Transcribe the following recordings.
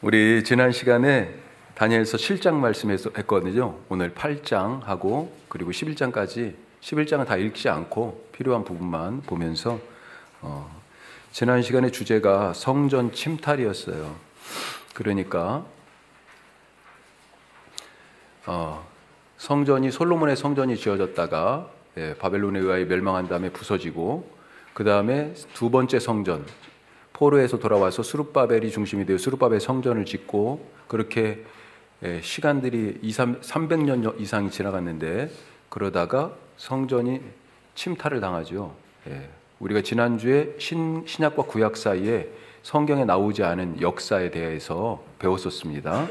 우리 지난 시간에 다니엘서 7장 말씀했거든요. 오늘 8장하고 그리고 11장까지 11장은 다 읽지 않고 필요한 부분만 보면서 지난 시간의 주제가 성전 침탈이었어요. 그러니까 성전이 솔로몬의 성전이 지어졌다가 바벨론에 의하여 멸망한 다음에 부서지고 그 다음에 두 번째 성전 포로에서 돌아와서 스룹바벨이 중심이 되어 스룹바벨 성전을 짓고 그렇게 시간들이 300년 이상이 지나갔는데 그러다가 성전이 침탈을 당하죠. 우리가 지난주에 신약과 구약 사이에 성경에 나오지 않은 역사에 대해서 배웠었습니다.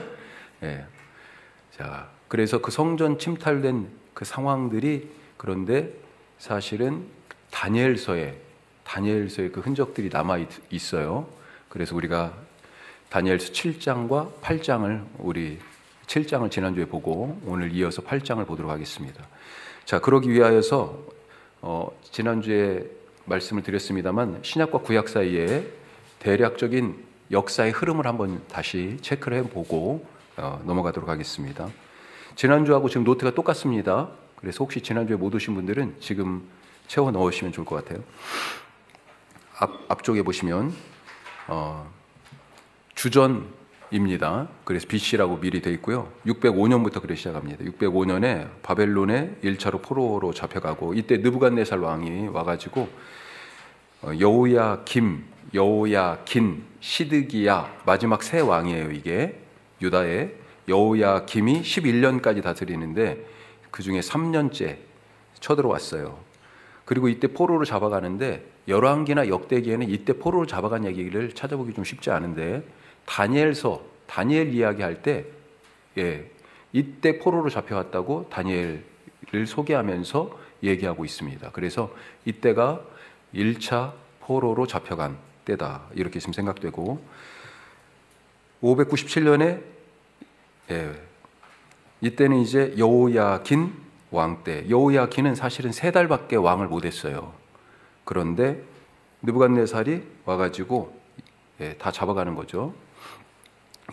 자, 그래서 그 성전 침탈된 그 상황들이 그런데 사실은 다니엘서에 그 흔적들이 남아 있어요. 그래서 우리가 다니엘서 7장과 8장을 우리 7장을 지난주에 보고 오늘 이어서 8장을 보도록 하겠습니다. 자, 그러기 위하여서 지난주에 말씀을 드렸습니다만 신약과 구약 사이에 대략적인 역사의 흐름을 한번 다시 체크를 해보고 넘어가도록 하겠습니다. 지난주하고 지금 노트가 똑같습니다. 그래서 혹시 지난주에 못 오신 분들은 지금 채워 넣으시면 좋을 것 같아요. 앞쪽에 보시면 주전입니다. 그래서 BC라고 미리 되어 있고요. 605년부터 그래 시작합니다. 605년에 바벨론에 1차로 포로로 잡혀가고 이때 느부갓네살 왕이 와가지고 여호야김, 시드기야 마지막 세 왕이에요. 이게 유다의 여호야김이 11년까지 다스리는데 그 중에 3년째 쳐들어왔어요. 그리고 이때 포로로 잡아가는데 열왕기나 역대기에는 이때 포로로 잡아간 얘기를 찾아보기 좀 쉽지 않은데 다니엘 이야기할 때 이때 포로로 잡혀왔다고 다니엘을 소개하면서 얘기하고 있습니다. 그래서 이때가 1차 포로로 잡혀간 때다 이렇게 지금 생각되고 597년에 이때는 이제 여호야긴 왕 때 여호야긴은 사실은 3달밖에 왕을 못했어요. 그런데 느부갓네살이 와가지고 다 잡아가는 거죠.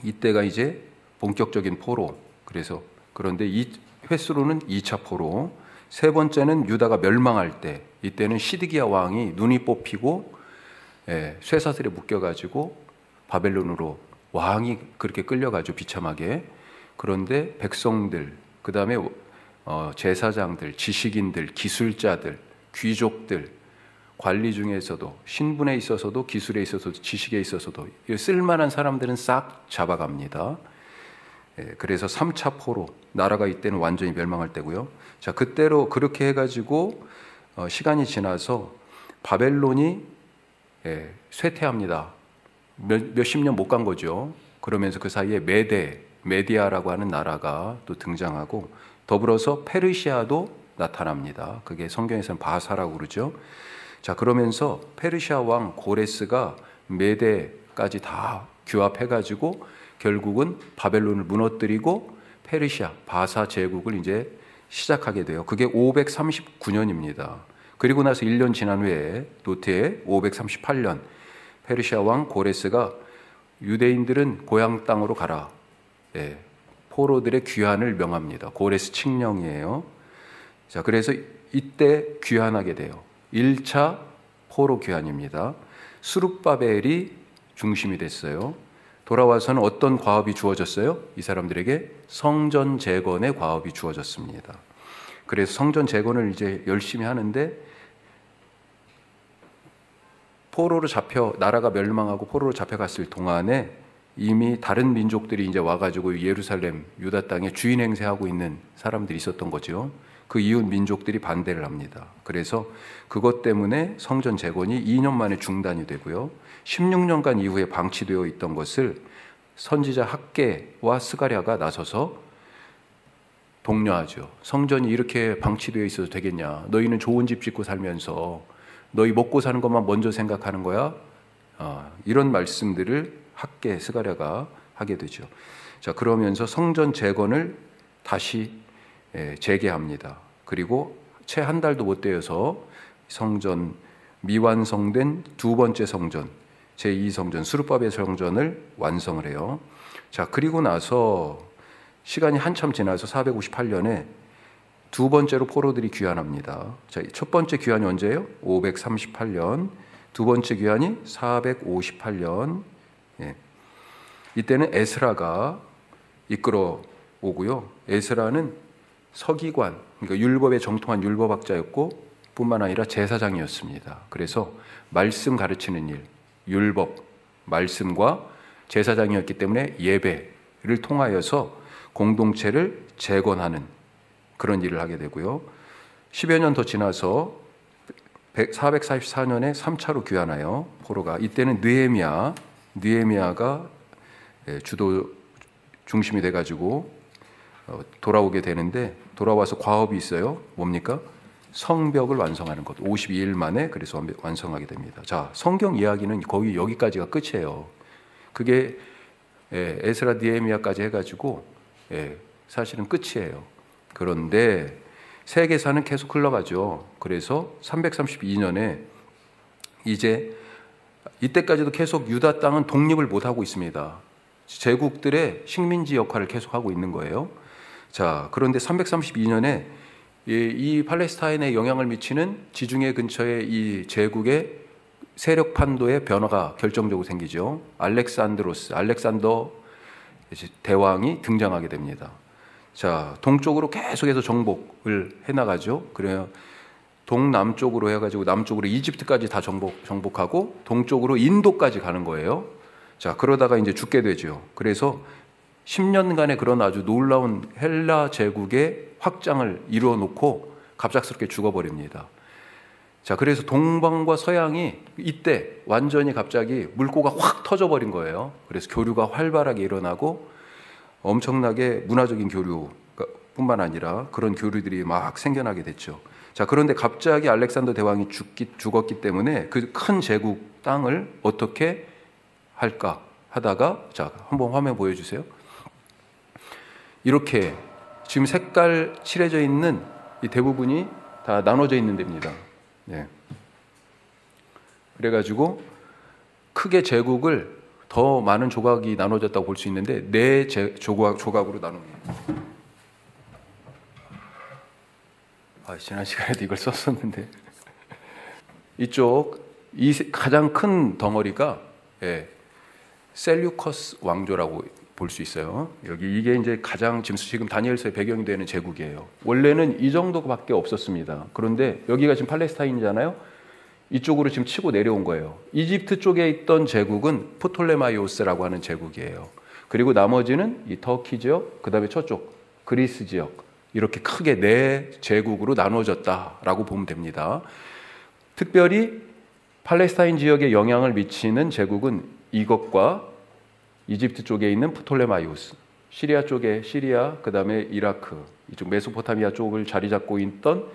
이때가 이제 본격적인 포로. 그런데 이 횟수로는 2차 포로. 세 번째는 유다가 멸망할 때 이때는 시드기야 왕이 눈이 뽑히고 쇠사슬에 묶여가지고 바벨론으로 왕이 그렇게 끌려가죠. 비참하게. 그런데 백성들 그 다음에 제사장들, 지식인들, 기술자들, 귀족들 관리 중에서도 신분에 있어서도 기술에 있어서도 지식에 있어서도 쓸만한 사람들은 싹 잡아갑니다. 그래서 3차 포로 나라가 이때는 완전히 멸망할 때고요. 자, 그때로 그렇게 해가지고 시간이 지나서 바벨론이 쇠퇴합니다. 몇십 년 못 간 거죠. 그러면서 그 사이에 메디아라고 하는 나라가 또 등장하고 더불어서 페르시아도 나타납니다. 그게 성경에서는 바사라고 그러죠. 자, 그러면서 페르시아 왕 고레스가 메대까지 다 규합해가지고 결국은 바벨론을 무너뜨리고 페르시아, 바사 제국을 이제 시작하게 돼요. 그게 539년입니다. 그리고 나서 1년 지난 후에 노트에 538년 페르시아 왕 고레스가 유대인들은 고향 땅으로 가라. 포로들의 귀환을 명합니다. 고레스 칙령이에요. 자, 그래서 이때 귀환하게 돼요. 1차 포로 귀환입니다. 스룹바벨이 중심이 됐어요. 돌아와서는 어떤 과업이 주어졌어요? 이 사람들에게 성전 재건의 과업이 주어졌습니다. 그래서 성전 재건을 이제 열심히 하는데 나라가 멸망하고 포로로 잡혀갔을 동안에 이미 다른 민족들이 이제 와가지고 예루살렘, 유다 땅에 주인 행세하고 있는 사람들이 있었던 거죠. 그 이웃 민족들이 반대를 합니다. 그래서 그것 때문에 성전 재건이 2년 만에 중단이 되고요. 16년간 이후에 방치되어 있던 것을 선지자 학개와 스가랴가 나서서 독려하죠. 성전이 이렇게 방치되어 있어도 되겠냐. 너희는 좋은 집 짓고 살면서 너희 먹고 사는 것만 먼저 생각하는 거야. 이런 말씀들을 학개, 스가랴가 하게 되죠. 자, 그러면서 성전 재건을 다시 재개합니다. 그리고 채 한 달도 못 되어서 성전 미완성된 두 번째 성전 제2성전 수르바벨 성전을 완성을 해요. 자, 그리고 나서 시간이 한참 지나서 458년에 두 번째로 포로들이 귀환합니다. 자, 첫 번째 귀환이 언제예요? 538년. 두 번째 귀환이 458년. 예. 이때는 에스라가 이끌어 오고요. 에스라는 서기관, 그러니까 율법에 정통한 율법학자였고 뿐만 아니라 제사장이었습니다. 그래서 말씀 가르치는 일, 율법, 말씀과 제사장이었기 때문에 예배를 통하여서 공동체를 재건하는 그런 일을 하게 되고요. 10여 년 더 지나서 444년에 3차로 귀환하여 포로가, 이때는 느헤미야가 주도 중심이 돼가지고 돌아오게 되는데, 돌아와서 과업이 있어요. 뭡니까? 성벽을 완성하는 것. 52일 만에 그래서 완성하게 됩니다. 자, 성경 이야기는 거의 여기까지가 끝이에요. 그게 에스라 느헤미야까지 해가지고 사실은 끝이에요. 그런데 세계사는 계속 흘러가죠. 그래서 332년에 이제 이때까지도 계속 유다 땅은 독립을 못하고 있습니다. 제국들의 식민지 역할을 계속하고 있는 거예요. 자, 그런데 332년에 이 팔레스타인에 영향을 미치는 지중해 근처의 이 제국의 세력 판도의 변화가 결정적으로 생기죠. 알렉산더 대왕이 등장하게 됩니다. 자, 동쪽으로 계속해서 정복을 해나가죠. 그래요. 동남쪽으로 해가지고 남쪽으로 이집트까지 다 정복하고 동쪽으로 인도까지 가는 거예요. 자, 그러다가 이제 죽게 되죠. 그래서 10년간의 그런 아주 놀라운 헬라 제국의 확장을 이루어 놓고 갑작스럽게 죽어버립니다. 자, 그래서 동방과 서양이 이때 완전히 갑자기 물꼬가 확 터져버린 거예요. 그래서 교류가 활발하게 일어나고 엄청나게 문화적인 교류뿐만 아니라 그런 교류들이 막 생겨나게 됐죠. 자, 그런데 갑자기 알렉산더 대왕이 죽었기 때문에 그 큰 제국 땅을 어떻게 할까 하다가, 자, 한번 화면 보여주세요. 이렇게 지금 색깔 칠해져 있는 이 대부분이 다 나눠져 있는 데입니다. 네. 그래가지고 크게 제국을 더 많은 조각이 나눠졌다고 볼 수 있는데 네 조각으로 나눕니다. 지난 시간에도 이걸 썼었는데 이쪽 이 가장 큰 덩어리가 셀류커스 왕조라고 볼 수 있어요. 여기 이게 이제 가장 지금 다니엘서의 배경이 되는 제국이에요. 원래는 이 정도밖에 없었습니다. 그런데 여기가 지금 팔레스타인이잖아요. 이쪽으로 지금 치고 내려온 거예요. 이집트 쪽에 있던 제국은 프톨레마이오스라고 하는 제국이에요. 그리고 나머지는 이 터키 지역, 그 다음에 저쪽 그리스 지역, 이렇게 크게 네 제국으로 나눠졌다라고 보면 됩니다. 특별히 팔레스타인 지역에 영향을 미치는 제국은 이것과 이집트 쪽에 있는 프톨레마이오스, 시리아 쪽에 시리아, 그 다음에 이라크, 이쪽 메소포타미아 쪽을 자리 잡고 있던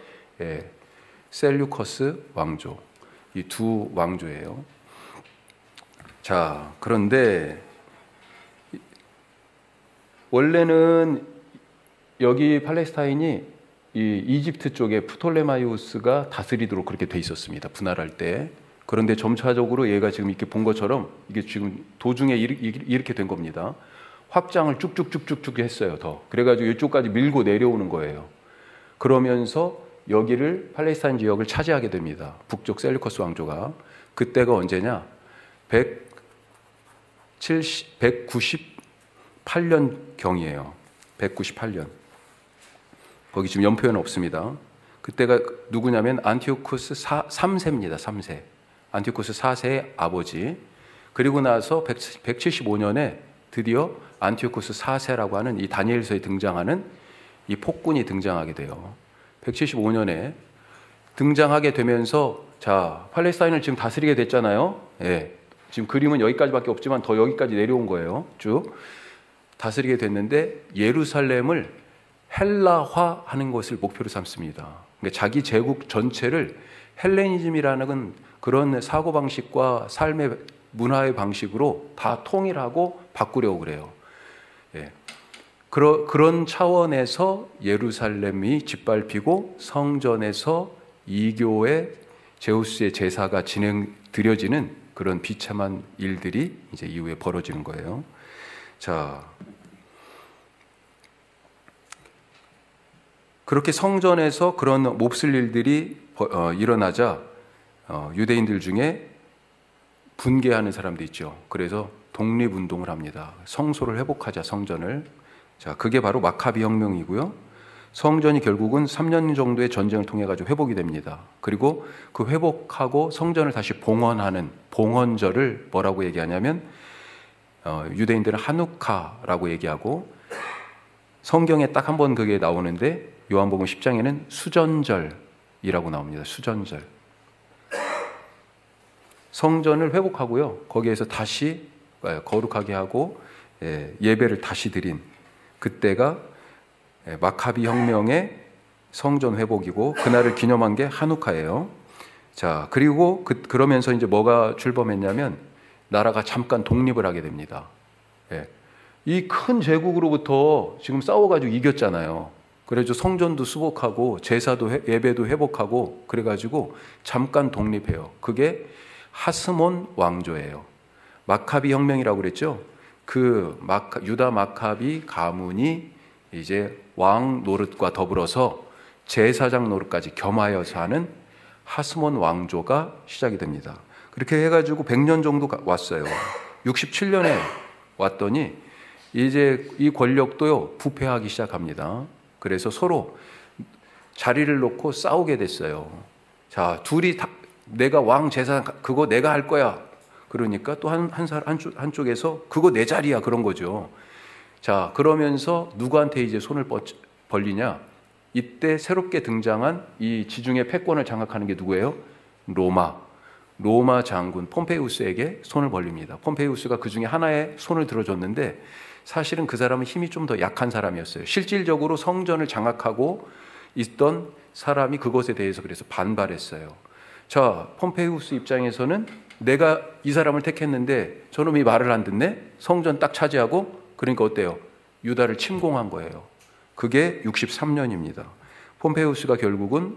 셀류커스 왕조, 이 두 왕조예요. 자, 그런데 원래는 여기 팔레스타인이 이 이집트 쪽에 프톨레마이오스가 다스리도록 그렇게 돼 있었습니다. 분할할 때. 그런데 점차적으로 얘가 지금 이렇게 본 것처럼 이게 지금 도중에 이렇게 된 겁니다. 확장을 쭉쭉쭉쭉쭉 했어요. 더. 그래가지고 이쪽까지 밀고 내려오는 거예요. 그러면서 여기를 팔레스타인 지역을 차지하게 됩니다. 북쪽 셀류커스 왕조가. 그때가 언제냐? 198년 경이에요. 198년. 거기 지금 연표는 없습니다. 그때가 누구냐면 안티오쿠스 3세입니다. 3세. 안티오쿠스 4세의 아버지. 그리고 나서 175년에 드디어 안티오쿠스 4세라고 하는 이 다니엘서에 등장하는 이 폭군이 등장하게 돼요. 175년에 등장하게 되면서, 자, 팔레스타인을 지금 다스리게 됐잖아요. 예. 지금 그림은 여기까지밖에 없지만 더 여기까지 내려온 거예요. 쭉 다스리게 됐는데 예루살렘을 헬라화하는 것을 목표로 삼습니다. 그러니까 자기 제국 전체를 헬레니즘이라는 그런 사고방식과 삶의 문화의 방식으로 다 통일하고 바꾸려고 그래요. 예. 그런 차원에서 예루살렘이 짓밟히고 성전에서 이교의 제우스의 제사가 드려지는 그런 비참한 일들이 이제 이후에 벌어지는 거예요. 자, 그렇게 성전에서 그런 몹쓸 일들이 일어나자 유대인들 중에 분개하는 사람도 있죠. 그래서 독립운동을 합니다. 성소를 회복하자, 성전을. 자, 그게 바로 마카비 혁명이고요. 성전이 결국은 3년 정도의 전쟁을 통해 가지고 회복이 됩니다. 그리고 그 회복하고 성전을 다시 봉헌하는 봉헌절을 뭐라고 얘기하냐면 유대인들은 하누카라고 얘기하고, 성경에 딱 한 번 그게 나오는데 요한복음 10장에는 수전절이라고 나옵니다. 수전절. 성전을 회복하고요, 거기에서 다시 거룩하게 하고 예배를 다시 드린 그때가 마카비 혁명의 성전 회복이고, 그날을 기념한 게 하누카예요. 자, 그리고 그러면서 이제 뭐가 출범했냐면 나라가 잠깐 독립을 하게 됩니다. 이 큰 제국으로부터 지금 싸워가지고 이겼잖아요. 그래서 성전도 수복하고 제사도 예배도 회복하고 그래가지고 잠깐 독립해요. 그게 하스몬 왕조예요. 마카비 혁명이라고 그랬죠. 그 유다 마카비 가문이 이제 왕 노릇과 더불어서 제사장 노릇까지 겸하여서 하는 하스몬 왕조가 시작이 됩니다. 그렇게 해가지고 100년 정도 왔어요. 67년에 왔더니 이제 이 권력도요 부패하기 시작합니다. 그래서 서로 자리를 놓고 싸우게 됐어요. 자, 둘이 내가 왕 제사 그거 내가 할 거야. 그러니까 또 한쪽에서 그거 내 자리야, 그런 거죠. 자, 그러면서 누구한테 이제 손을 벌리냐? 이때 새롭게 등장한 이 지중해 패권을 장악하는 게 누구예요? 로마 장군 폼페이우스에게 손을 벌립니다. 폼페이우스가 그 중에 하나의 손을 들어줬는데 사실은 그 사람은 힘이 좀 더 약한 사람이었어요. 실질적으로 성전을 장악하고 있던 사람이 그것에 대해서 그래서 반발했어요. 자, 폼페이우스 입장에서는 내가 이 사람을 택했는데 저놈이 말을 안 듣네? 성전 딱 차지하고, 그러니까 어때요? 유다를 침공한 거예요. 그게 63년입니다. 폼페이우스가 결국은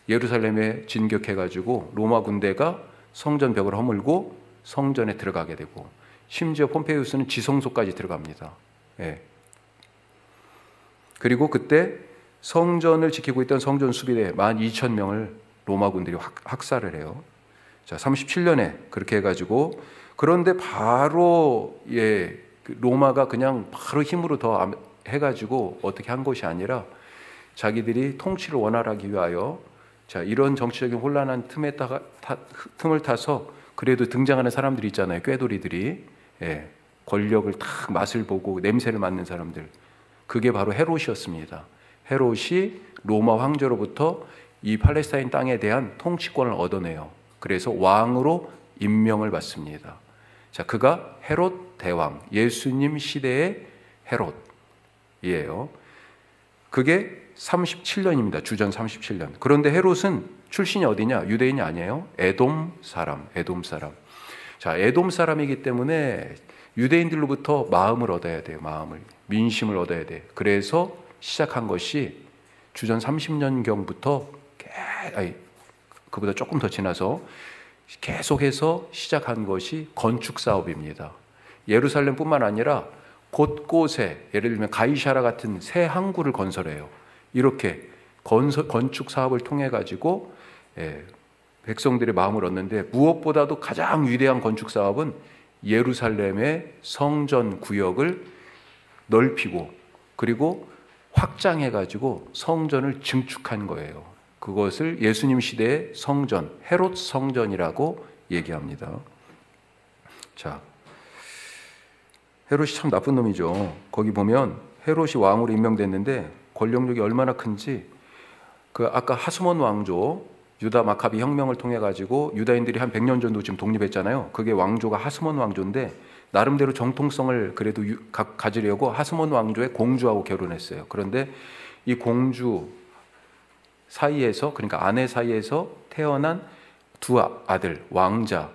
예루살렘에 진격해가지고 로마 군대가 성전 벽을 허물고 성전에 들어가게 되고, 심지어 폼페이우스는 지성소까지 들어갑니다. 그리고 그때 성전을 지키고 있던 성전 수비대 12,000명을 로마 군들이 학살을 해요. 자, 37년에 그렇게 해가지고, 그런데 바로 로마가 그냥 바로 힘으로 더 해가지고 어떻게 한 것이 아니라 자기들이 통치를 원활하기 위하여, 자, 이런 정치적인 혼란한 틈을 타서 그래도 등장하는 사람들이 있잖아요. 꾀돌이들이. 권력을 딱 맛을 보고 냄새를 맡는 사람들. 그게 바로 헤롯이었습니다. 헤롯이 로마 황제로부터 이 팔레스타인 땅에 대한 통치권을 얻어내요. 그래서 왕으로 임명을 받습니다. 자, 그가 헤롯 대왕, 예수님 시대의 헤롯이에요. 그게 37년입니다. 주전 37년. 그런데 헤롯은 출신이 어디냐? 유대인이 아니에요. 에돔 사람. 자, 에돔 사람이기 때문에 유대인들로부터 마음을 얻어야 돼요. 민심을 얻어야 돼요. 그래서 시작한 것이 주전 30년경부터 그보다 조금 더 지나서 계속해서 시작한 것이 건축 사업입니다. 예루살렘뿐만 아니라 곳곳에, 예를 들면 가이샤라 같은 새 항구를 건설해요. 이렇게 건축 사업을 통해 가지고 백성들의 마음을 얻는데, 무엇보다도 가장 위대한 건축 사업은 예루살렘의 성전 구역을 넓히고 그리고 확장해 가지고 성전을 증축한 거예요. 그것을 예수님 시대의 성전, 헤롯 성전이라고 얘기합니다. 자, 헤롯이 참 나쁜 놈이죠. 거기 보면 헤롯이 왕으로 임명됐는데 권력력이 얼마나 큰지, 그 아까 하스몬 왕조, 유다 마카비 혁명을 통해 가지고 유다인들이 한 100년 정도 지금 독립했잖아요. 그게 왕조가 하스몬 왕조인데 나름대로 정통성을 그래도 가지려고 하스몬 왕조의 공주하고 결혼했어요. 그런데 이 공주 사이에서, 그러니까 아내 사이에서 태어난 두 아들, 왕자,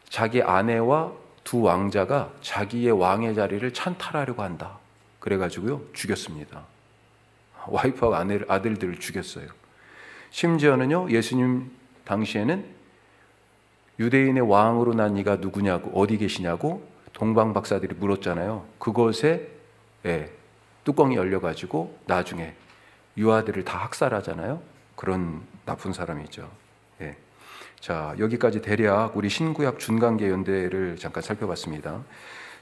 자기 아내와 두 왕자가 자기의 왕의 자리를 찬탈하려고 한다. 그래가지고요, 죽였습니다. 와이프하고 아들들을 죽였어요. 심지어는요, 예수님 당시에는 유대인의 왕으로 난 이가 누구냐고, 어디 계시냐고 동방 박사들이 물었잖아요. 그것에 뚜껑이 열려가지고 나중에 유아들을 다 학살하잖아요. 그런 나쁜 사람이죠. 자, 여기까지 대략 우리 신구약 준관계 연대를 잠깐 살펴봤습니다.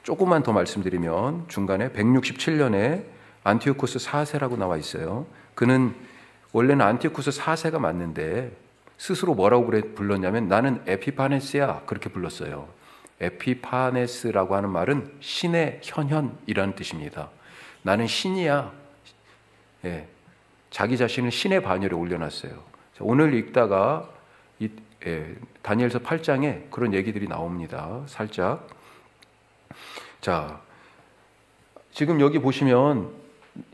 조금만 더 말씀드리면 중간에 167년에 안티오쿠스 4세라고 나와 있어요. 그는 원래는 안티오쿠스 4세가 맞는데 스스로 뭐라고 불렀냐면 나는 에피파네스야 그렇게 불렀어요. 에피파네스라고 하는 말은 신의 현현이라는 뜻입니다. 나는 신이야. 자기 자신을 신의 반열에 올려놨어요. 자, 오늘 읽다가 다니엘서 8장에 그런 얘기들이 나옵니다. 살짝. 자, 지금 여기 보시면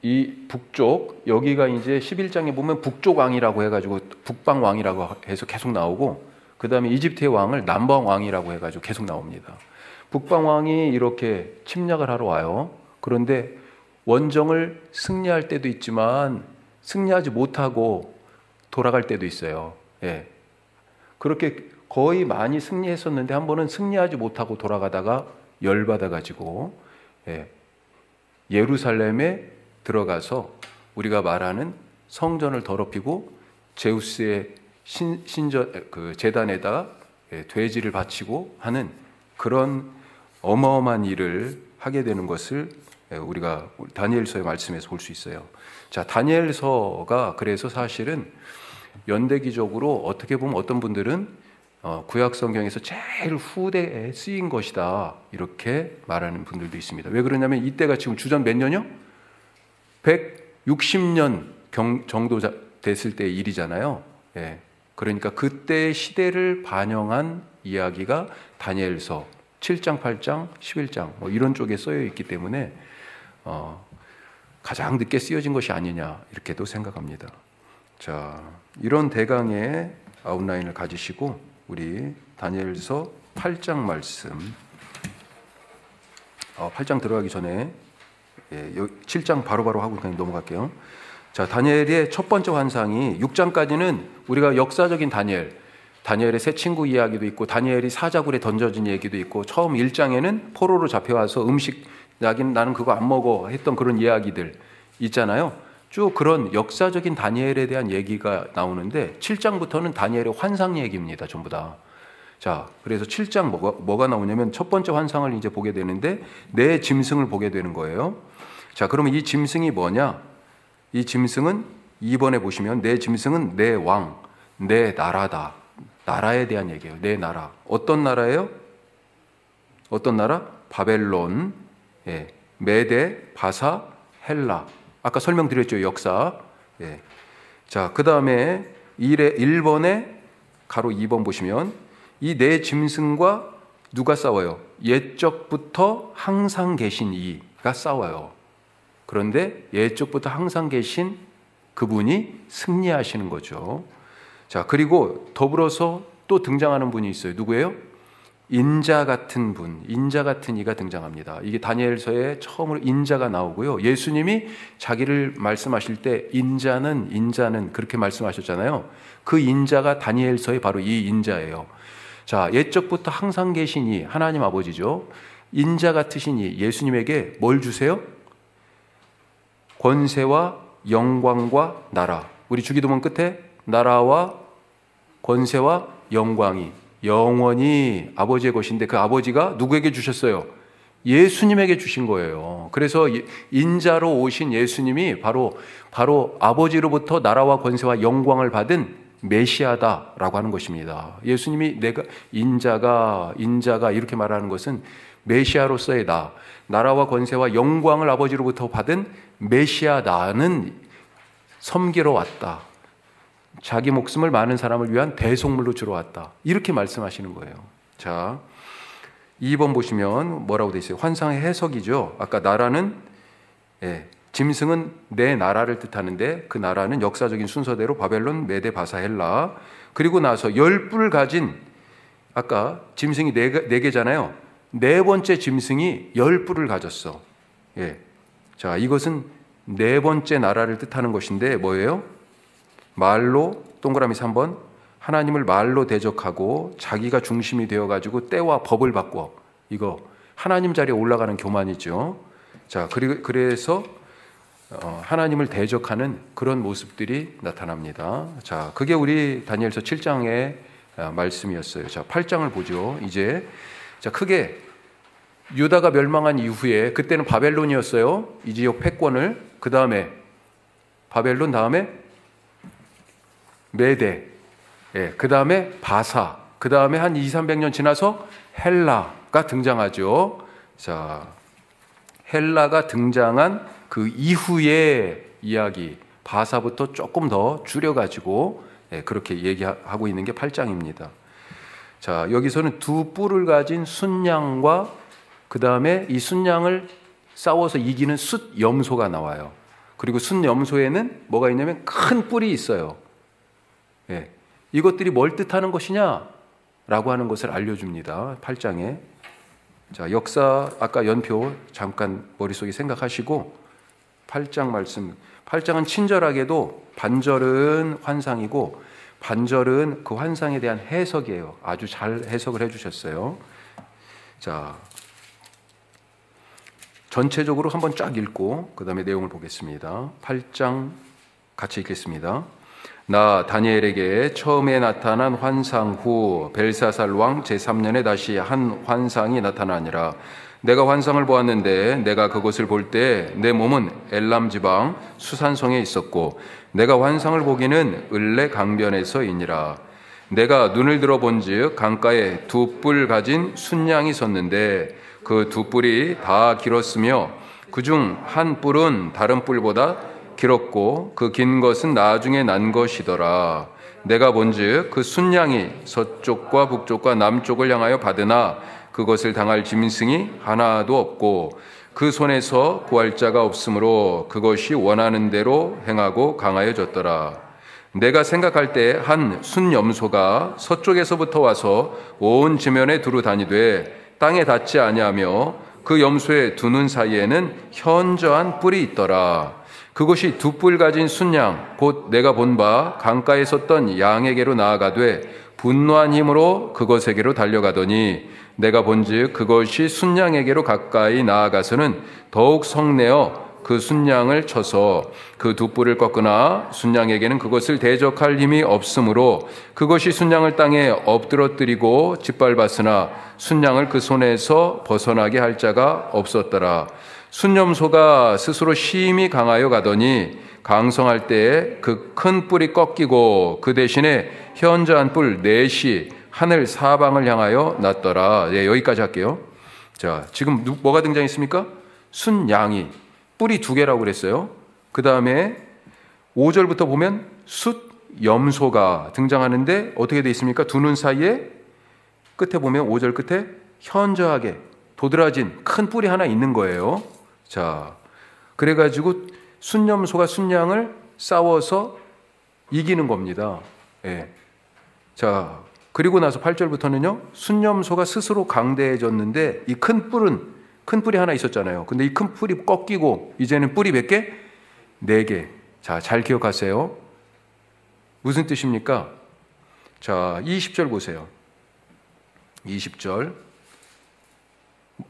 이 북쪽, 여기가 이제 11장에 보면 북쪽 왕이라고 해가지고 북방 왕이라고 해서 계속 나오고, 그 다음에 이집트의 왕을 남방 왕이라고 해가지고 계속 나옵니다. 북방 왕이 이렇게 침략을 하러 와요. 그런데 원정을 승리할 때도 있지만 승리하지 못하고 돌아갈 때도 있어요. 그렇게 거의 많이 승리했었는데 한 번은 승리하지 못하고 돌아가다가 열받아가지고 예루살렘에 들어가서 우리가 말하는 성전을 더럽히고 제우스의 그 제단에다가 돼지를 바치고 하는 그런 어마어마한 일을 하게 되는 것을 우리가 다니엘서의 말씀에서 볼 수 있어요. 자, 다니엘서가 그래서 사실은 연대기적으로 어떻게 보면 어떤 분들은 구약 성경에서 제일 후대에 쓰인 것이다 이렇게 말하는 분들도 있습니다. 왜 그러냐면 이때가 지금 주전 몇 년이요? 160년 정도 됐을 때의 일이잖아요. 그러니까 그때의 시대를 반영한 이야기가 다니엘서 7장, 8장, 11장 뭐 이런 쪽에 쓰여 있기 때문에 가장 늦게 쓰여진 것이 아니냐 이렇게도 생각합니다. 자, 이런 대강의 아웃라인을 가지시고 우리 다니엘서 8장 말씀, 8장 들어가기 전에 7장 바로바로 하고 그냥 넘어갈게요. 자, 다니엘의 첫 번째 환상이 6장까지는 우리가 역사적인 다니엘의 새 친구 이야기도 있고 다니엘이 사자굴에 던져진 얘기도 있고 처음 1장에는 포로로 잡혀와서 음식 나는 그거 안 먹어 했던 그런 이야기들 있잖아요. 쭉 그런 역사적인 다니엘에 대한 얘기가 나오는데 7장부터는 다니엘의 환상 얘기입니다. 전부 다. 자, 그래서 7장 뭐가 나오냐면 첫 번째 환상을 이제 보게 되는데 내 짐승을 보게 되는 거예요. 자, 그러면 이 짐승이 뭐냐? 이 짐승은 2번에 보시면 내 짐승은 내 왕, 내 나라다. 나라에 대한 얘기예요. 내 나라. 어떤 나라예요? 어떤 나라? 바벨론, 메데, 바사, 헬라. 아까 설명드렸죠, 역사. 자, 그 다음에 1번에 가로 2번 보시면 이 네 짐승과 누가 싸워요? 옛적부터 항상 계신 이가 싸워요. 그런데 옛적부터 항상 계신 그분이 승리하시는 거죠. 자, 그리고 더불어서 또 등장하는 분이 있어요. 누구예요? 인자 같은 분, 인자 같은 이가 등장합니다. 이게 다니엘서에 처음으로 인자가 나오고요. 예수님이 자기를 말씀하실 때 인자는 그렇게 말씀하셨잖아요. 그 인자가 다니엘서에 바로 이 인자예요. 자, 옛적부터 항상 계신 이 하나님 아버지죠. 인자 같으신 이 예수님에게 뭘 주세요? 권세와 영광과 나라. 우리 주기도문 끝에 나라와 권세와 영광이 영원히 아버지의 것인데 그 아버지가 누구에게 주셨어요? 예수님에게 주신 거예요. 그래서 인자로 오신 예수님이 바로 아버지로부터 나라와 권세와 영광을 받은 메시아다라고 하는 것입니다. 예수님이 내가 인자가 이렇게 말하는 것은 메시아로서의 나라와 권세와 영광을 아버지로부터 받은 메시아다는 섬기러 왔다. 자기 목숨을 많은 사람을 위한 대속물로 주러 왔다. 이렇게 말씀하시는 거예요. 자, 2번 보시면 뭐라고 되어 있어요? 환상의 해석이죠. 아까 나라는 짐승은 내 나라를 뜻하는데 그 나라는 역사적인 순서대로 바벨론, 메데, 바사, 헬라. 그리고 나서 10뿔 가진 아까 짐승이 네 개잖아요. 네 번째 짐승이 10뿔을 가졌어. 자, 이것은 네 번째 나라를 뜻하는 것인데 뭐예요? 말로 동그라미 3번 하나님을 말로 대적하고 자기가 중심이 되어가지고 때와 법을 바꿔. 이거 하나님 자리에 올라가는 교만이죠. 자, 그래서 하나님을 대적하는 그런 모습들이 나타납니다. 자, 그게 우리 다니엘서 7장의 말씀이었어요. 자, 8장을 보죠. 이제 자, 크게 유다가 멸망한 이후에 그때는 바벨론이었어요. 이 지역 패권을. 그 다음에 바벨론, 다음에 메대, 그 다음에 바사, 그 다음에 한 200~300년 지나서 헬라가 등장하죠. 자, 헬라가 등장한 그 이후의 이야기, 바사부터 조금 더 줄여가지고 그렇게 얘기하고 있는 게 8장입니다. 자, 여기서는 두 뿔을 가진 순양과 그 다음에 이 순양을 싸워서 이기는 숫염소가 나와요. 그리고 숫염소에는 뭐가 있냐면 큰 뿔이 있어요. 이것들이 뭘 뜻하는 것이냐? 라고 하는 것을 알려줍니다. 8장에. 자, 역사 아까 연표 잠깐 머릿속에 생각하시고 8장 말씀. 8장은 친절하게도 반절은 환상이고 반절은 그 환상에 대한 해석이에요. 아주 잘 해석을 해주셨어요. 자, 전체적으로 한번 쫙 읽고 그 다음에 내용을 보겠습니다. 8장 같이 읽겠습니다. 나 다니엘에게 처음에 나타난 환상 후 벨사살 왕 제3년에 다시 한 환상이 나타나니라. 내가 환상을 보았는데 내가 그것을 볼 때 내 몸은 엘람 지방 수산성에 있었고 내가 환상을 보기는 을레 강변에서이니라. 내가 눈을 들어 본즉 강가에 두 뿔 가진 순양이 섰는데 그 두 뿔이 다 길었으며 그중 한 뿔은 다른 뿔보다 길었고 그 긴 것은 나중에 난 것이더라. 내가 본즉 그 순양이 서쪽과 북쪽과 남쪽을 향하여 받으나 그것을 당할 짐승이 하나도 없고 그 손에서 구할 자가 없으므로 그것이 원하는 대로 행하고 강하여졌더라. 내가 생각할 때 한 순염소가 서쪽에서부터 와서 온 지면에 두루 다니되 땅에 닿지 아니하며 그 염소의 두 눈 사이에는 현저한 뿔이 있더라. 그것이 두 뿔 가진 순양 곧 내가 본 바 강가에 섰던 양에게로 나아가되 분노한 힘으로 그것에게로 달려가더니 내가 본즉 그것이 순양에게로 가까이 나아가서는 더욱 성내어 그 순양을 쳐서 그 두 뿔을 꺾으나 순양에게는 그것을 대적할 힘이 없으므로 그것이 순양을 땅에 엎드러뜨리고 짓밟았으나 순양을 그 손에서 벗어나게 할 자가 없었더라. 순염소가 스스로 심히 강하여 가더니 강성할 때에 그 큰 뿔이 꺾이고 그 대신에 현저한 뿔 넷이 하늘 사방을 향하여 났더라. 여기까지 할게요. 자, 지금 뭐가 등장했습니까? 순양이 뿔이 두 개라고 그랬어요. 그 다음에 5절부터 보면 숫염소가 등장하는데 어떻게 되어 있습니까? 두 눈 사이에 끝에 보면 5절 끝에 현저하게 도드라진 큰 뿔이 하나 있는 거예요. 자, 그래가지고 순염소가 순양을 싸워서 이기는 겁니다. 자, 그리고 나서 8절부터는요, 순염소가 스스로 강대해졌는데 이 큰 뿔이 하나 있었잖아요. 근데 이 큰 뿔이 꺾이고 이제는 뿔이 몇 개? 4개. 자, 잘 기억하세요. 무슨 뜻입니까? 자, 20절 보세요. 20절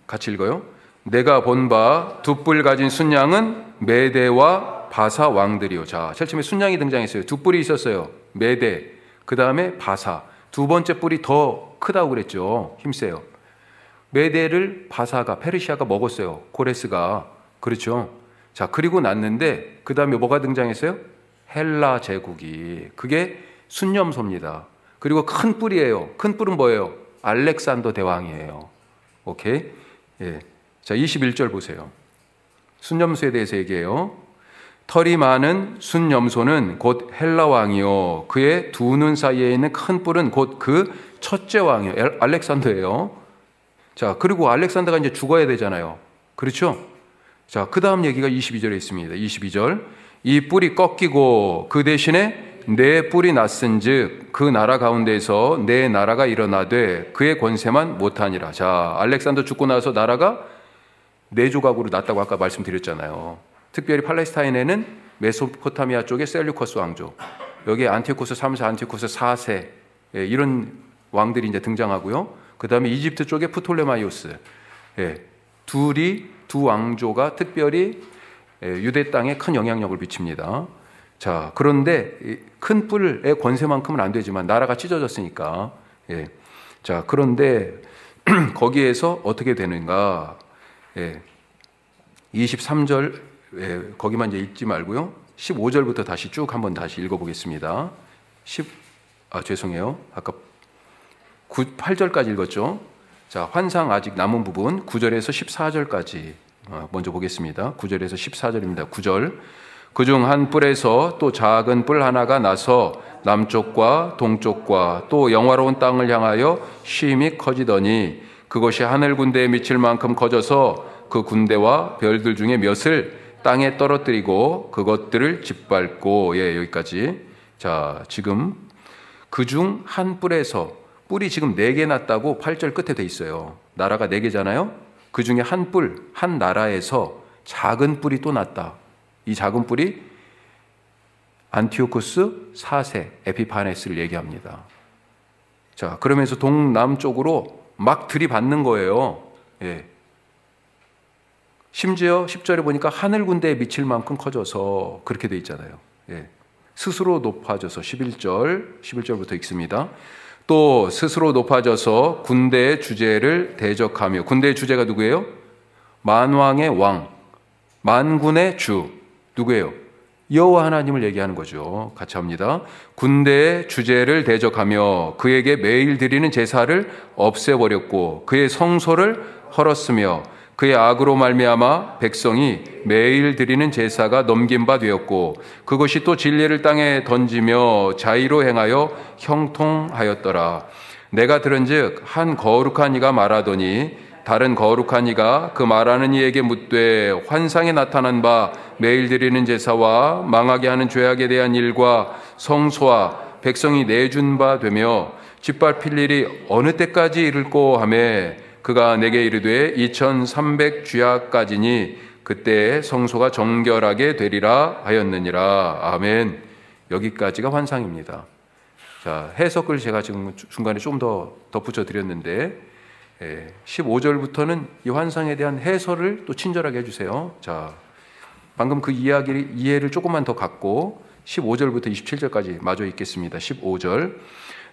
같이 읽어요. 내가 본 바 두 뿔 가진 순양은 메대와 바사 왕들이요. 자, 제일 처음에 순양이 등장했어요. 두 뿔이 있었어요. 메대, 그 다음에 바사. 두 번째 뿔이 더 크다고 그랬죠. 힘세요. 메대를 바사가, 페르시아가 먹었어요. 고레스가. 그렇죠. 자, 그리고 났는데 그 다음에 뭐가 등장했어요? 헬라 제국이. 그게 순염소입니다. 그리고 큰 뿔이에요. 큰 뿔은 뭐예요? 알렉산더 대왕이에요. 오케이? 예. 자, 21절 보세요. 순염소에 대해서 얘기해요. 털이 많은 순염소는 곧 헬라 왕이요. 그의 두 눈 사이에 있는 큰 뿔은 곧 그 첫째 왕이요. 알렉산더예요. 자, 그리고 알렉산더가 이제 죽어야 되잖아요. 그렇죠? 자, 그 다음 얘기가 22절에 있습니다. 22절. 이 뿔이 꺾이고 그 대신에 내 뿔이 났은즉 그 나라 가운데에서 내 나라가 일어나되 그의 권세만 못하니라. 자, 알렉산더 죽고 나서 나라가 네 조각으로 났다고 아까 말씀드렸잖아요. 특별히 팔레스타인에는 메소포타미아 쪽에 셀류커스 왕조, 여기 안티오코스 3세, 안티오코스 4세 이런 왕들이 이제 등장하고요. 그 다음에 이집트 쪽에 프톨레마이오스, 두 왕조가 특별히 유대 땅에 큰 영향력을 미칩니다. 자, 그런데 큰 뿔의 권세만큼은 안 되지만 나라가 찢어졌으니까. 자, 그런데 거기에서 어떻게 되는가? 23절 거기만 이제 읽지 말고요. 15절부터 다시 쭉 한번 다시 읽어보겠습니다. 죄송해요. 아까 8절까지 읽었죠. 자, 환상 아직 남은 부분 9절에서 14절까지 먼저 보겠습니다. 9절에서 14절입니다. 9절. 그중 한 뿔에서 또 작은 뿔 하나가 나서 남쪽과 동쪽과 또 영화로운 땅을 향하여 심히 커지더니 그것이 하늘 군대에 미칠 만큼 커져서 그 군대와 별들 중에 몇을 땅에 떨어뜨리고 그것들을 짓밟고. 여기까지. 자, 지금 그중 한 뿔에서, 뿔이 지금 4개 났다고 8절 끝에 돼 있어요. 나라가 4개잖아요. 그 중에 한 뿔, 한 나라에서 작은 뿔이 또 났다. 이 작은 뿔이 안티오쿠스 4세 에피파네스를 얘기합니다. 자, 그러면서 동남쪽으로 막 들이받는 거예요. 심지어 10절에 보니까 하늘 군대에 미칠 만큼 커져서 그렇게 돼 있잖아요. 스스로 높아져서 11절부터 읽습니다. 또 스스로 높아져서 군대의 주제를 대적하며, 군대의 주제가 누구예요? 만왕의 왕, 만군의 주, 누구예요? 여호와 하나님을 얘기하는 거죠. 같이 합니다. 군대의 주제를 대적하며 그에게 매일 드리는 제사를 없애버렸고 그의 성소를 헐었으며 그의 악으로 말미암아 백성이 매일 드리는 제사가 넘긴 바 되었고 그것이 또 진리를 땅에 던지며 자의로 행하여 형통하였더라. 내가 들은즉 한 거룩한 이가 말하더니 다른 거룩한 이가 그 말하는 이에게 묻되 환상에 나타난 바 매일 드리는 제사와 망하게 하는 죄악에 대한 일과 성소와 백성이 내준 바 되며 짓밟힐 일이 어느 때까지 이를꼬 하매 그가 내게 이르되 2300 주야까지니 그때 성소가 정결하게 되리라 하였느니라. 아멘. 여기까지가 환상입니다. 자, 해석을 제가 지금 중간에 좀 더 덧붙여 드렸는데 15절부터는 이 환상에 대한 해설을 또 친절하게 해주세요. 자, 방금 그 이해를 조금만 더 갖고 15절부터 27절까지 마저 읽겠습니다. 15절.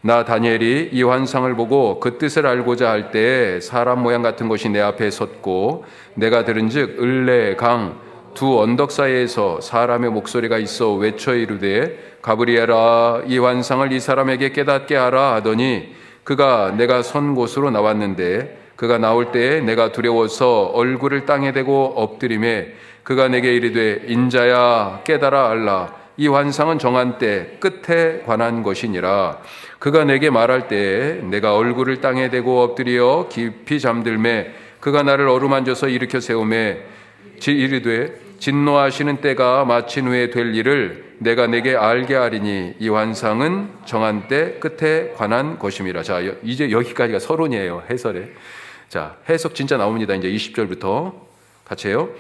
나 다니엘이 이 환상을 보고 그 뜻을 알고자 할 때 사람 모양 같은 것이 내 앞에 섰고 내가 들은즉 을레 강 두 언덕 사이에서 사람의 목소리가 있어 외쳐 이르되 가브리엘아 이 환상을 이 사람에게 깨닫게 하라 하더니 그가 내가 선 곳으로 나왔는데 그가 나올 때에 내가 두려워서 얼굴을 땅에 대고 엎드리매 그가 내게 이르되 인자야 깨달아 알라 이 환상은 정한 때 끝에 관한 것이니라. 그가 내게 말할 때에 내가 얼굴을 땅에 대고 엎드려 깊이 잠들매 그가 나를 어루만져서 일으켜 세우매 이르되 진노하시는 때가 마친 후에 될 일을 내가 내게 알게 하리니 이 환상은 정한 때 끝에 관한 것임이라. 자, 이제 여기까지가 서론이에요. 해설에. 자, 해석 진짜 나옵니다. 이제 20절부터 같이 해요.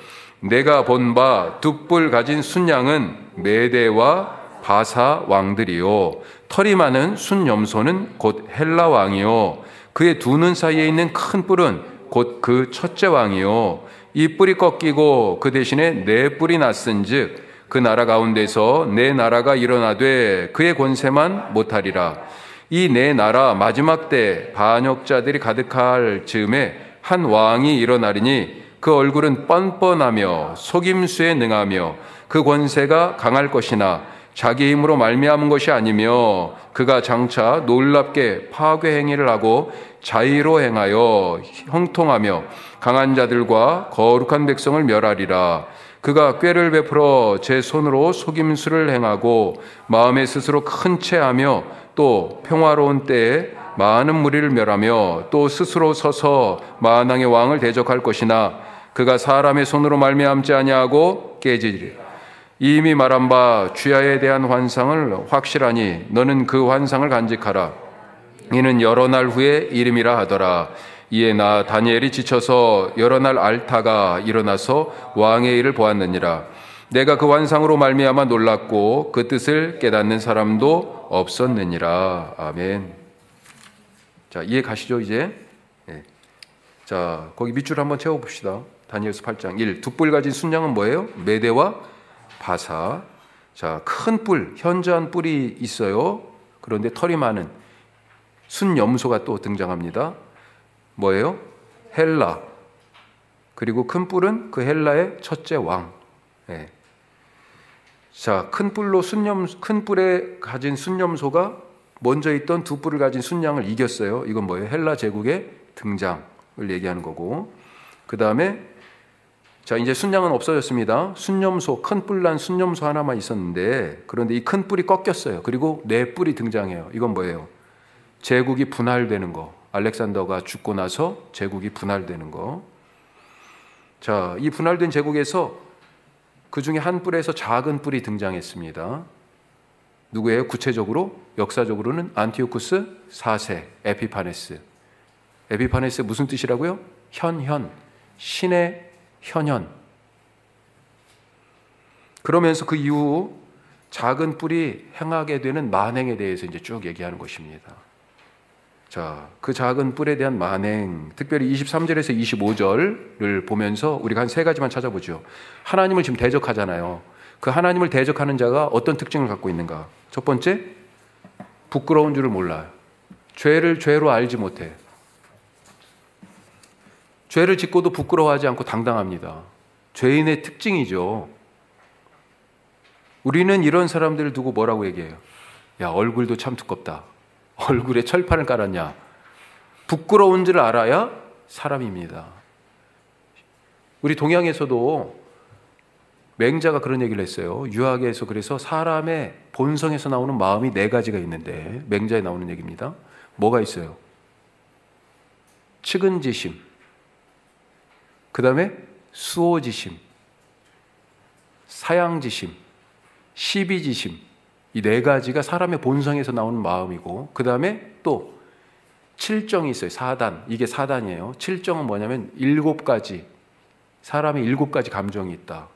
내가 본 바 두 뿔 가진 순양은 메대와 바사 왕들이요 털이 많은 순염소는 곧 헬라 왕이요 그의 두 눈 사이에 있는 큰 뿔은 곧 그 첫째 왕이요 이 뿔이 꺾이고 그 대신에 네 뿔이 났은즉 그 나라 가운데서 네 나라가 일어나되 그의 권세만 못하리라. 이 네 나라 마지막 때 반역자들이 가득할 즈음에 한 왕이 일어나리니 그 얼굴은 뻔뻔하며 속임수에 능하며 그 권세가 강할 것이나 자기 힘으로 말미암은 것이 아니며 그가 장차 놀랍게 파괴 행위를 하고 자의로 행하여 형통하며 강한 자들과 거룩한 백성을 멸하리라. 그가 꾀를 베풀어 제 손으로 속임수를 행하고 마음에 스스로 큰 채하며 또 평화로운 때에 많은 무리를 멸하며 또 스스로 서서 만왕의 왕을 대적할 것이나 그가 사람의 손으로 말미암지 아니하고 깨지리라. 이미 말한 바 주야에 대한 환상을 확실하니 너는 그 환상을 간직하라. 이는 여러 날 후에 이름이라 하더라. 이에 나 다니엘이 지쳐서 여러 날 앓다가 일어나서 왕의 일을 보았느니라. 내가 그 환상으로 말미암아 놀랐고 그 뜻을 깨닫는 사람도 없었느니라. 아멘. 자, 이해 가시죠, 이제? 예. 자, 거기 밑줄 한번 채워봅시다. 다니엘서 8장 1. 두 뿔 가진 순양은 뭐예요? 메대와 바사. 자, 큰 뿔, 현저한 뿔이 있어요. 그런데 털이 많은 순염소가 또 등장합니다. 뭐예요? 헬라. 그리고 큰 뿔은 그 헬라의 첫째 왕. 예. 자, 큰 뿔에 가진 순염소가 먼저 있던 두 뿔을 가진 순양을 이겼어요. 이건 뭐예요? 헬라 제국의 등장을 얘기하는 거고. 그 다음에 자, 이제 순양은 없어졌습니다. 순염소, 큰 뿔 난 순염소 하나만 있었는데, 그런데 이 큰 뿔이 꺾였어요. 그리고 네 뿔이 등장해요. 이건 뭐예요? 제국이 분할되는 거. 알렉산더가 죽고 나서 제국이 분할되는 거. 자, 이 분할된 제국에서 그 중에 한 뿔에서 작은 뿔이 등장했습니다. 누구예요? 구체적으로, 역사적으로는 안티오쿠스 4세, 에피파네스. 에피파네스 무슨 뜻이라고요? 현현, 신의 현현. 그러면서 그 이후 작은 뿔이 행하게 되는 만행에 대해서 이제 쭉 얘기하는 것입니다. 자, 그 작은 뿔에 대한 만행, 특별히 23절에서 25절을 보면서 우리가 한 세 가지만 찾아보죠. 하나님을 지금 대적하잖아요. 그 하나님을 대적하는 자가 어떤 특징을 갖고 있는가? 첫 번째, 부끄러운 줄을 몰라요. 죄를 죄로 알지 못해. 죄를 짓고도 부끄러워하지 않고 당당합니다. 죄인의 특징이죠. 우리는 이런 사람들을 두고 뭐라고 얘기해요? 야, 얼굴도 참 두껍다. 얼굴에 철판을 깔았냐? 부끄러운 줄 알아야 사람입니다. 우리 동양에서도 맹자가 그런 얘기를 했어요. 유학에서. 그래서 사람의 본성에서 나오는 마음이 네 가지가 있는데, 맹자에 나오는 얘기입니다. 뭐가 있어요? 측은지심, 그 다음에 수호지심, 사양지심, 시비지심. 이 네 가지가 사람의 본성에서 나오는 마음이고, 그 다음에 또 칠정이 있어요. 사단. 이게 사단이에요. 칠정은 뭐냐면 7가지, 사람의 7가지 감정이 있다.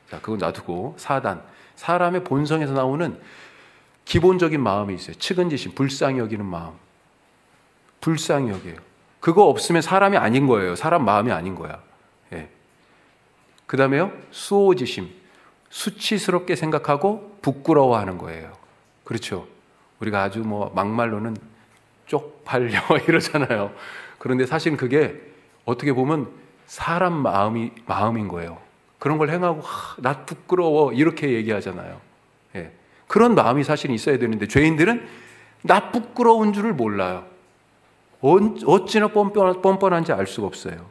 자, 그건 놔두고 사단. 사람의 본성에서 나오는 기본적인 마음이 있어요. 측은지심, 불쌍히 여기는 마음. 불쌍히 여겨요. 그거 없으면 사람이 아닌 거예요. 사람 마음이 아닌 거야. 예. 그 다음에요, 수호지심. 수치스럽게 생각하고 부끄러워하는 거예요. 그렇죠. 우리가 아주 막말로는 쪽팔려 이러잖아요. 그런데 사실 그게 어떻게 보면 사람 마음인 거예요. 그런 걸 행하고 나 부끄러워 이렇게 얘기하잖아요. 예. 그런 마음이 사실 있어야 되는데 죄인들은 나 부끄러운 줄을 몰라요. 어찌나 뻔뻔한지 알 수가 없어요.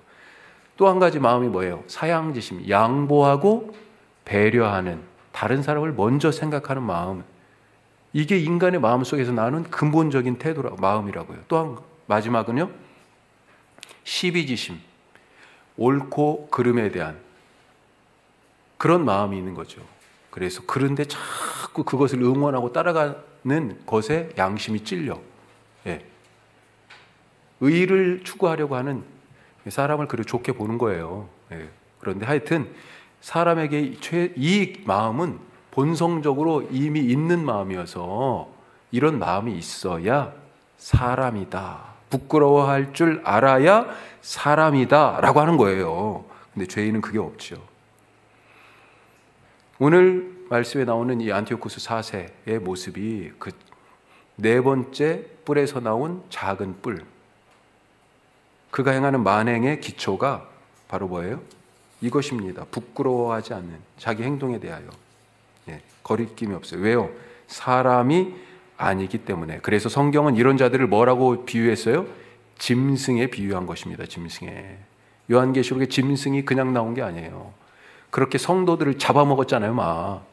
또 한 가지 마음이 뭐예요? 사양지심, 양보하고 배려하는, 다른 사람을 먼저 생각하는 마음. 이게 인간의 마음 속에서 나는 근본적인 마음이라고요. 또 한 마지막은요, 시비지심, 옳고 그름에 대한 그런 마음이 있는 거죠. 그래서 그런데 자꾸 그것을 응원하고 따라가는 것에 양심이 찔려. 예. 의를 추구하려고 하는 사람을 그렇게 좋게 보는 거예요. 예. 그런데 하여튼 사람에게 이 마음은 본성적으로 이미 있는 마음이어서 이런 마음이 있어야 사람이다. 부끄러워할 줄 알아야 사람이다 라고 하는 거예요. 근데 죄인은 그게 없죠. 오늘 말씀에 나오는 이 안티오쿠스 4세의 모습이 그 네 번째 뿔에서 나온 작은 뿔, 그가 행하는 만행의 기초가 바로 뭐예요? 이것입니다. 부끄러워하지 않는 자기 행동에 대하여 거리낌이 없어요. 왜요? 사람이 아니기 때문에. 그래서 성경은 이런 자들을 뭐라고 비유했어요? 짐승에 비유한 것입니다. 짐승에. 요한계시록에 짐승이 그냥 나온 게 아니에요. 그렇게 성도들을 잡아먹었잖아요, 막.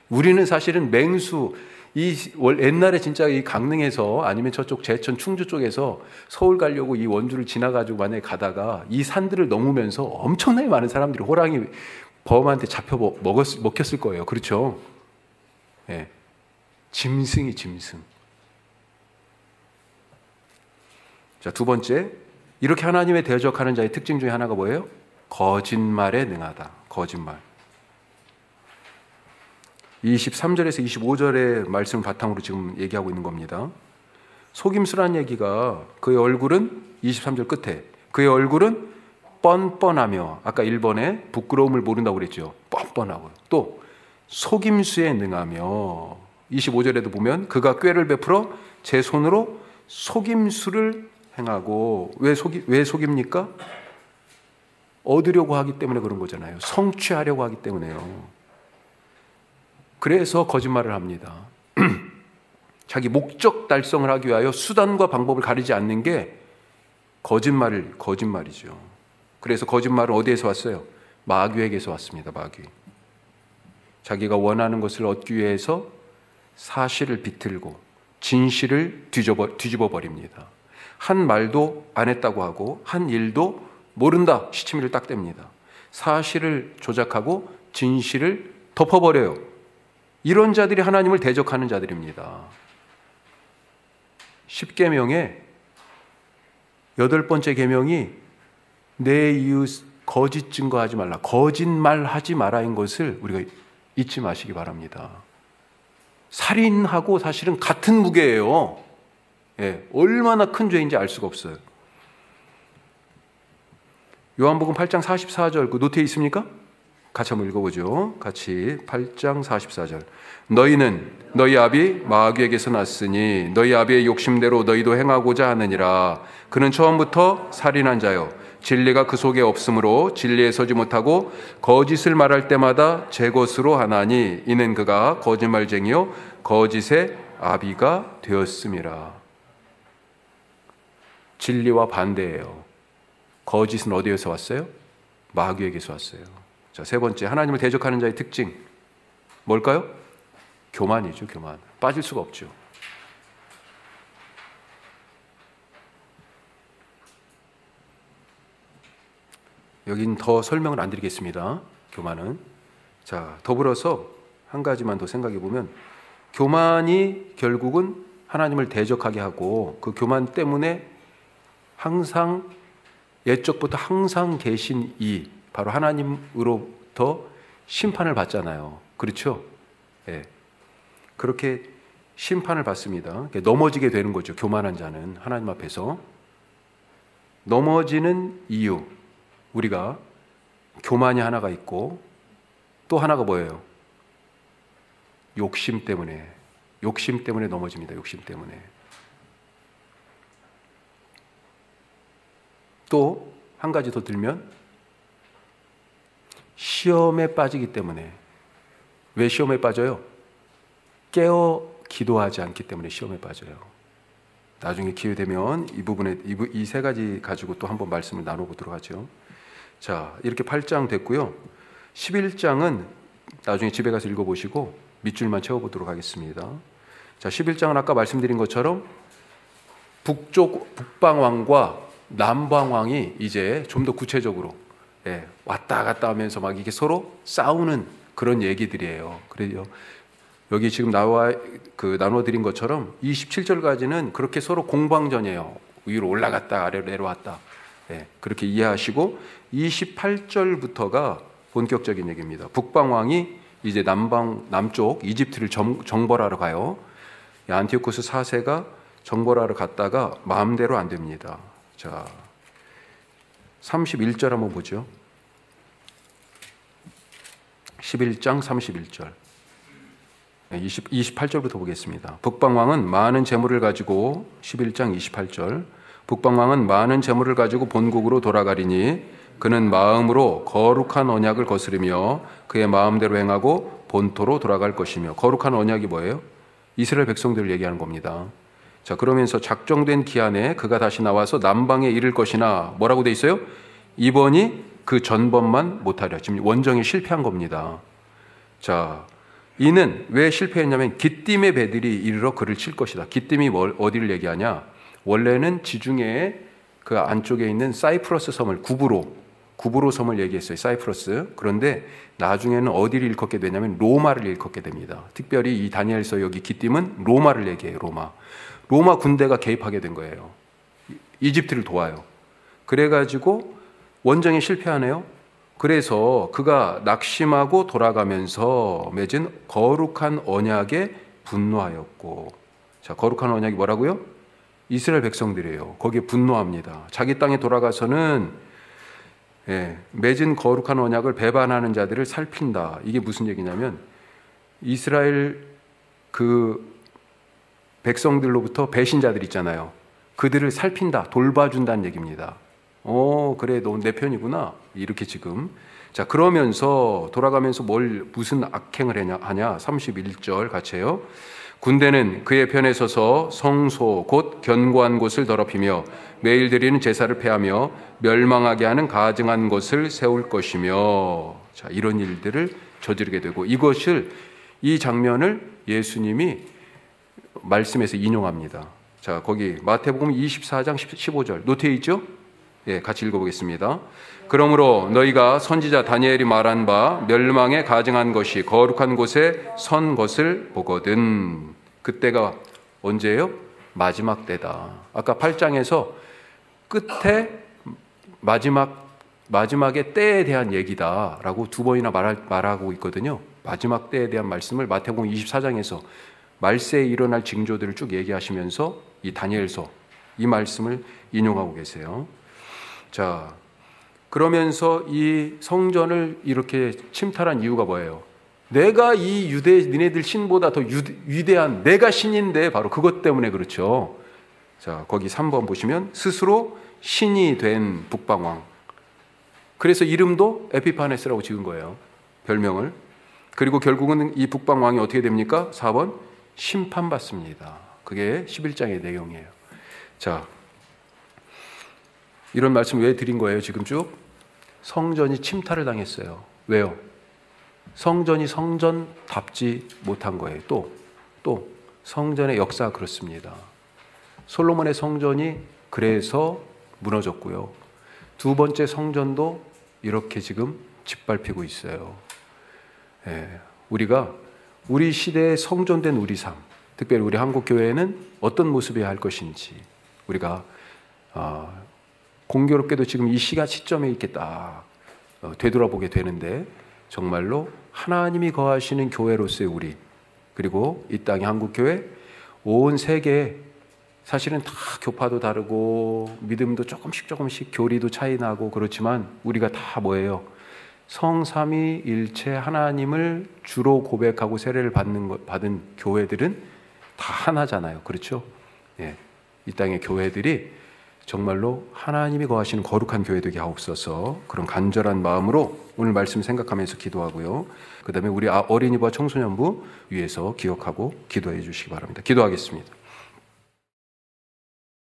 우리는 사실은 맹수, 옛날에 진짜 이 강릉에서 아니면 저쪽 제천 충주 쪽에서 서울 가려고 이 원주를 지나가지고 만약에 가다가 이 산들을 넘으면서 엄청나게 많은 사람들이 호랑이 범한테 잡혀 먹혔을 거예요. 그렇죠? 예. 짐승이 짐승. 자, 두 번째, 이렇게 하나님에 대적하는 자의 특징 중에 하나가 뭐예요? 거짓말에 능하다. 거짓말. 23절에서 25절의 말씀을 바탕으로 지금 얘기하고 있는 겁니다. 속임수란 얘기가 그의 얼굴은 23절 끝에 그의 얼굴은 뻔뻔하며 아까 1번에 부끄러움을 모른다고 그랬죠. 뻔뻔하고 또 속임수에 능하며 25절에도 보면 그가 꾀를 베풀어 제 손으로 속임수를 행하고 왜 속입니까? 얻으려고 하기 때문에 그런 거잖아요. 성취하려고 하기 때문에요. 그래서 거짓말을 합니다. 자기 목적 달성을 하기 위하여 수단과 방법을 가리지 않는 게 거짓말이죠. 그래서 거짓말은 어디에서 왔어요? 마귀에게서 왔습니다. 마귀. 자기가 원하는 것을 얻기 위해서 사실을 비틀고 진실을 뒤집어 버립니다. 한 말도 안 했다고 하고 한 일도 모른다 시치미를 딱 댑니다. 사실을 조작하고 진실을 덮어버려요. 이런 자들이 하나님을 대적하는 자들입니다. 10계명의 8번째 계명이 내 이웃 거짓 증거하지 말라, 거짓말하지 마라인 것을 우리가 잊지 마시기 바랍니다. 살인하고 사실은 같은 무게예요. 예, 얼마나 큰 죄인지 알 수가 없어요. 요한복음 8장 44절 그 노트에 있습니까? 같이 한번 읽어보죠. 같이 8장 44절. 너희는 너희 아비 마귀에게서 났으니 너희 아비의 욕심대로 너희도 행하고자 하느니라. 그는 처음부터 살인한 자요 진리가 그 속에 없으므로 진리에 서지 못하고 거짓을 말할 때마다 제 것으로 하나니 이는 그가 거짓말쟁이요 거짓의 아비가 되었음이라. 진리와 반대예요. 거짓은 어디에서 왔어요? 마귀에게서 왔어요. 자, 세 번째, 하나님을 대적하는 자의 특징 뭘까요? 교만이죠. 교만. 빠질 수가 없죠. 여긴 더 설명을 안 드리겠습니다. 교만은. 자, 더불어서 한 가지만 더 생각해 보면 교만이 결국은 하나님을 대적하게 하고 그 교만 때문에 항상 옛적부터 항상 계신 이 바로 하나님으로부터 심판을 받잖아요. 그렇죠? 예. 그렇게 심판을 받습니다. 넘어지게 되는 거죠. 교만한 자는 하나님 앞에서 넘어지는 이유, 우리가 교만이 하나가 있고 또 하나가 뭐예요? 욕심 때문에 넘어집니다. 욕심 때문에. 또 한 가지 더 들면 시험에 빠지기 때문에. 왜 시험에 빠져요? 깨어 기도하지 않기 때문에 시험에 빠져요. 나중에 기회 되면 이 세 가지 가지고 또 한번 말씀을 나눠보도록 하죠. 자, 이렇게 8장 됐고요. 11장은 나중에 집에 가서 읽어보시고 밑줄만 채워보도록 하겠습니다. 자, 11장은 아까 말씀드린 것처럼 북방왕과 남방왕이 이제 좀 더 구체적으로 왔다 갔다 하면서 막 이게 서로 싸우는 그런 얘기들이에요. 그래요. 여기 지금 나눠드린 것처럼 27절까지는 그렇게 서로 공방전이에요. 위로 올라갔다 아래로 내려왔다. 그렇게 이해하시고 28절부터가 본격적인 얘기입니다. 북방왕이 이제 남쪽 이집트를 정벌하러 가요. 안티오코스 4세가 정벌하러 갔다가 마음대로 안 됩니다. 자, 31절 한번 보죠. 11장 31절. 28절부터 보겠습니다. 북방왕은 많은 재물을 가지고 11장 28절. 북방왕은 많은 재물을 가지고 본국으로 돌아가리니 그는 마음으로 거룩한 언약을 거스르며 그의 마음대로 행하고 본토로 돌아갈 것이며. 거룩한 언약이 뭐예요? 이스라엘 백성들을 얘기하는 겁니다. 자, 그러면서 작정된 기한에 그가 다시 나와서 남방에 이를 것이나 뭐라고 돼 있어요? 이번이 그 전번만 못하려. 지금 원정이 실패한 겁니다. 자, 이는 왜 실패했냐면 기띔의 배들이 이르러 그를 칠 것이다. 기띔이 어디를 얘기하냐? 원래는 지중해 그 안쪽에 있는 사이프러스 섬을 구브로 섬을 얘기했어요. 사이프러스. 그런데 나중에는 어디를 일컫게 되냐면 로마를 일컫게 됩니다. 특별히 이 다니엘서 여기 기띔은 로마를 얘기해요. 로마 군대가 개입하게 된 거예요. 이집트를 도와요. 그래가지고 원정에 실패하네요. 그래서 그가 낙심하고 돌아가면서 맺은 거룩한 언약에 분노하였고. 자, 거룩한 언약이 뭐라고요? 이스라엘 백성들이에요. 거기에 분노합니다. 자기 땅에 돌아가서는 맺은 거룩한 언약을 배반하는 자들을 살핀다. 이게 무슨 얘기냐면 이스라엘 그 백성들로부터 배신자들 있잖아요. 그들을 살핀다, 돌봐준다는 얘기입니다. 그래, 너 내 편이구나. 이렇게 지금. 자, 그러면서 돌아가면서 무슨 악행을 하냐? 31절 같이 해요. 군대는 그의 편에 서서 성소 곧 견고한 곳을 더럽히며 매일 드리는 제사를 폐하며 멸망하게 하는 가증한 것을 세울 것이며, 자, 이런 일들을 저지르게 되고, 이 장면을 예수님이 말씀에서 인용합니다. 자, 거기 마태복음 24장 15절 노트에 있죠? 같이 읽어보겠습니다. 그러므로 너희가 선지자 다니엘이 말한 바 멸망에 가증한 것이 거룩한 곳에 선 것을 보거든. 그때가 언제예요? 마지막 때다. 아까 8장에서 끝에 마지막의 때에 대한 얘기다라고 두 번이나 말하고 있거든요. 마지막 때에 대한 말씀을 마태복음 24장에서 말세에 일어날 징조들을 쭉 얘기하시면서 이 다니엘서 이 말씀을 인용하고 계세요. 자, 그러면서 이 성전을 이렇게 침탈한 이유가 뭐예요? 내가 이 니네들 신보다 더 위대한 내가 신인데 바로 그것 때문에 그렇죠. 자, 거기 3번 보시면 스스로 신이 된 북방왕. 그래서 이름도 에피파네스라고 지은 거예요. 별명을. 그리고 결국은 이 북방왕이 어떻게 됩니까? 4번 심판받습니다. 그게 11장의 내용이에요. 자, 이런 말씀 왜 드린 거예요? 지금 쭉 성전이 침탈을 당했어요. 왜요? 성전이 성전답지 못한 거예요. 또 성전의 역사가 그렇습니다. 솔로몬의 성전이 그래서 무너졌고요. 두 번째 성전도 이렇게 지금 짓밟히고 있어요. 우리가 우리 시대의 성전된 우리 삶, 특별히 우리 한국교회는 어떤 모습이어야 할 것인지 우리가 공교롭게도 지금 이 시점에 이렇게 딱 되돌아보게 되는데, 정말로 하나님이 거하시는 교회로서의 우리, 그리고 이 땅의 한국교회, 온 세계에 사실은 다 교파도 다르고 믿음도 조금씩 교리도 차이 나고 그렇지만 우리가 다 뭐예요? 성삼위일체 하나님을 주로 고백하고 세례를 받은 교회들은 다 하나잖아요. 그렇죠? 이 땅의 교회들이 정말로 하나님이 거하시는 거룩한 교회 되게 하옵소서. 그런 간절한 마음으로 오늘 말씀 생각하면서 기도하고요. 그 다음에 우리 어린이와 청소년부 위해서 기억하고 기도해 주시기 바랍니다. 기도하겠습니다.